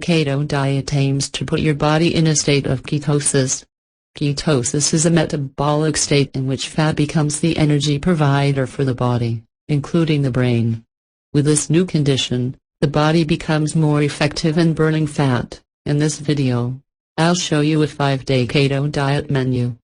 keto diet aims to put your body in a state of ketosis. Ketosis is a metabolic state in which fat becomes the energy provider for the body, including the brain. With this new condition, the body becomes more effective in burning fat. In this video, I'll show you a 5-day keto diet menu.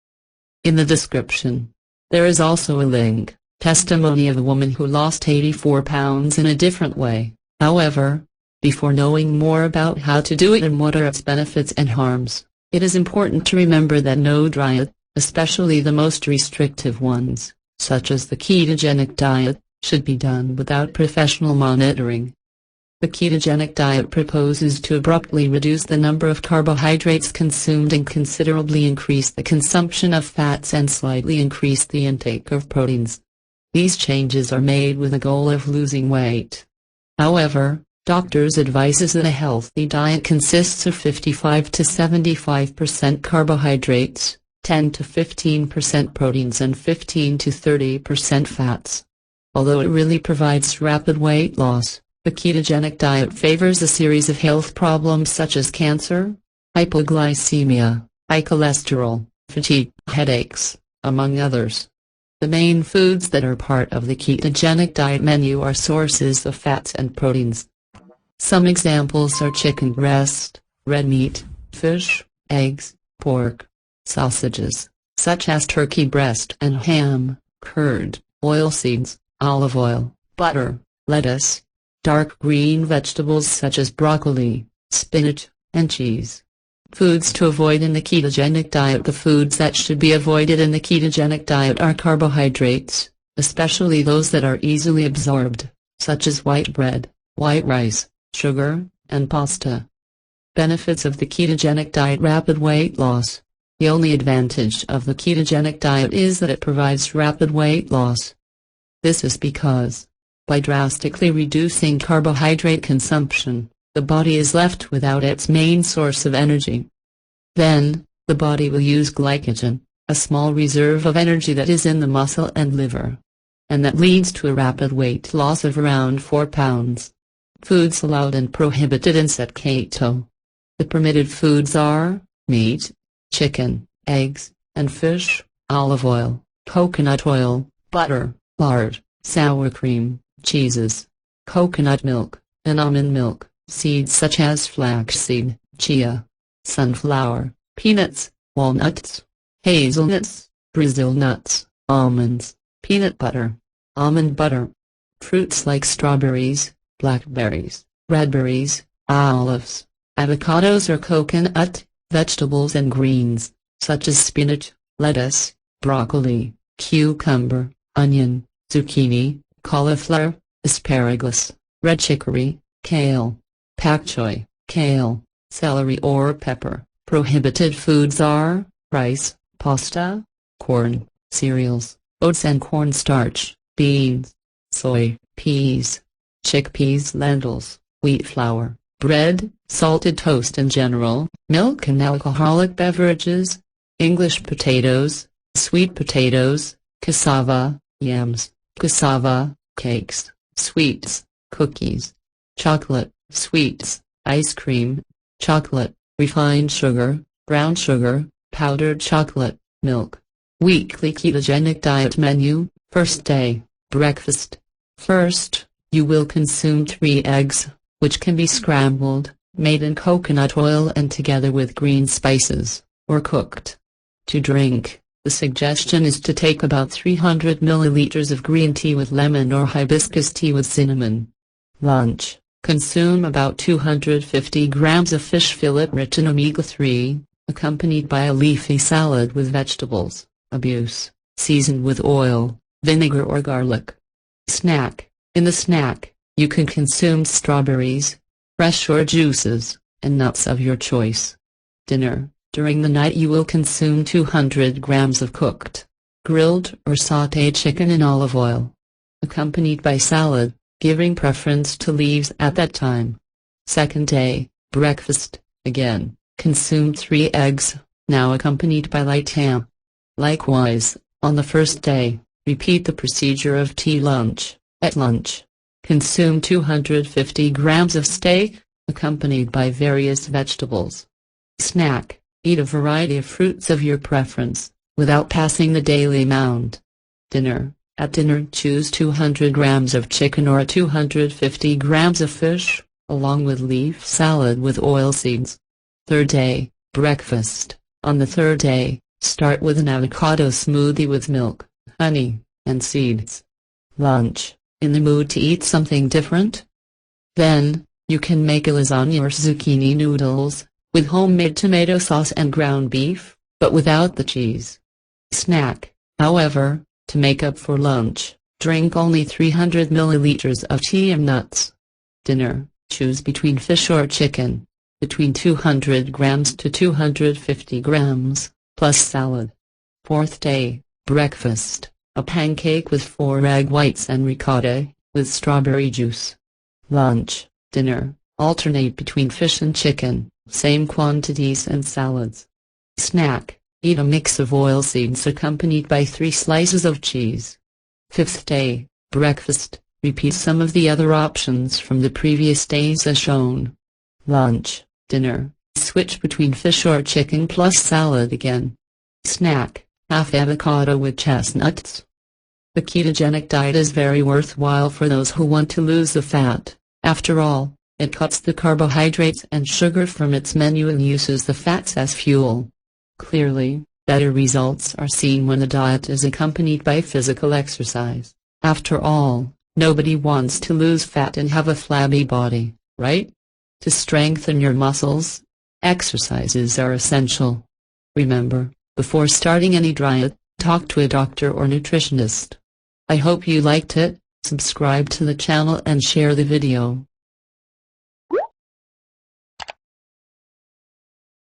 In the description, there is also a link, testimony of a woman who lost 84 pounds in a different way. However, before knowing more about how to do it and what are its benefits and harms, it is important to remember that no diet, especially the most restrictive ones, such as the ketogenic diet, should be done without professional monitoring. The ketogenic diet proposes to abruptly reduce the number of carbohydrates consumed and considerably increase the consumption of fats and slightly increase the intake of proteins. These changes are made with the goal of losing weight. However, doctors advise that a healthy diet consists of 55 to 75% carbohydrates, 10 to 15% proteins and 15 to 30% fats. Although it really provides rapid weight loss, the ketogenic diet favors a series of health problems such as cancer, hypoglycemia, high cholesterol, fatigue, headaches, among others. The main foods that are part of the ketogenic diet menu are sources of fats and proteins. Some examples are chicken breast, red meat, fish, eggs, pork, sausages, such as turkey breast and ham, curd, oilseeds, olive oil, butter, lettuce, dark green vegetables such as broccoli, spinach, and cheese. Foods to avoid in the ketogenic diet. The foods that should be avoided in the ketogenic diet are carbohydrates, especially those that are easily absorbed, such as white bread, white rice, sugar, and pasta. Benefits of the ketogenic diet. Rapid weight loss. The only advantage of the ketogenic diet is that it provides rapid weight loss. This is because, by drastically reducing carbohydrate consumption, the body is left without its main source of energy. Then, the body will use glycogen, a small reserve of energy that is in the muscle and liver. And that leads to a rapid weight loss of around 4 pounds. Foods allowed and prohibited in set keto. The permitted foods are meat, chicken, eggs, and fish, olive oil, coconut oil, butter, lard, sour cream, cheeses, coconut milk, and almond milk, seeds such as flaxseed, chia, sunflower, peanuts, walnuts, hazelnuts, Brazil nuts, almonds, peanut butter, almond butter. Fruits like strawberries, blackberries, raspberries, olives, avocados or coconut, vegetables and greens, such as spinach, lettuce, broccoli, cucumber, onion, zucchini, cauliflower, asparagus, red chicory, kale, pak choi, kale, celery or pepper. Prohibited foods are rice, pasta, corn, cereals, oats and cornstarch, beans, soy, peas, chickpeas, lentils, wheat flour, bread, salted toast in general, milk and alcoholic beverages, English potatoes, sweet potatoes, cassava, yams, cassava, cakes, sweets, cookies, chocolate, sweets, ice cream, chocolate, refined sugar, brown sugar, powdered chocolate, milk. Weekly ketogenic diet menu. First day, breakfast. First, you will consume 3 eggs, which can be scrambled, made in coconut oil and together with green spices, or cooked. To drink, the suggestion is to take about 300 milliliters of green tea with lemon or hibiscus tea with cinnamon. Lunch, consume about 250 grams of fish fillet rich in omega-3, accompanied by a leafy salad with vegetables, abuse, seasoned with oil, vinegar or garlic. Snack. In the snack, you can consume strawberries, fresh or juices, and nuts of your choice. Dinner. During the night you will consume 200 grams of cooked, grilled or sautéed chicken in olive oil, accompanied by salad, giving preference to leaves at that time. Second day, breakfast, again, consume 3 eggs, now accompanied by light ham. Likewise, on the first day, repeat the procedure of tea lunch. At lunch, consume 250 grams of steak, accompanied by various vegetables. Snack, eat a variety of fruits of your preference, without passing the daily amount. Dinner, at dinner choose 200 grams of chicken or 250 grams of fish, along with leaf salad with oilseeds. Third day, breakfast, on the third day, start with an avocado smoothie with milk, honey, and seeds. Lunch, in the mood to eat something different? Then, you can make a lasagna or zucchini noodles, with homemade tomato sauce and ground beef, but without the cheese. Snack, however, to make up for lunch, drink only 300 milliliters of tea and nuts. Dinner, choose between fish or chicken, between 200 grams to 250 grams, plus salad. Fourth day, breakfast, a pancake with 4 egg whites and ricotta, with strawberry juice. Lunch, dinner, alternate between fish and chicken, same quantities and salads. Snack, eat a mix of oilseeds accompanied by 3 slices of cheese. Fifth day, breakfast, repeat some of the other options from the previous days as shown. Lunch, dinner, switch between fish or chicken plus salad again. Snack, half avocado with chestnuts. The ketogenic diet is very worthwhile for those who want to lose the fat. After all, it cuts the carbohydrates and sugar from its menu and uses the fats as fuel. Clearly, better results are seen when the diet is accompanied by physical exercise. After all, nobody wants to lose fat and have a flabby body, right? To strengthen your muscles, exercises are essential. Remember, before starting any diet, talk to a doctor or nutritionist. I hope you liked it, subscribe to the channel and share the video.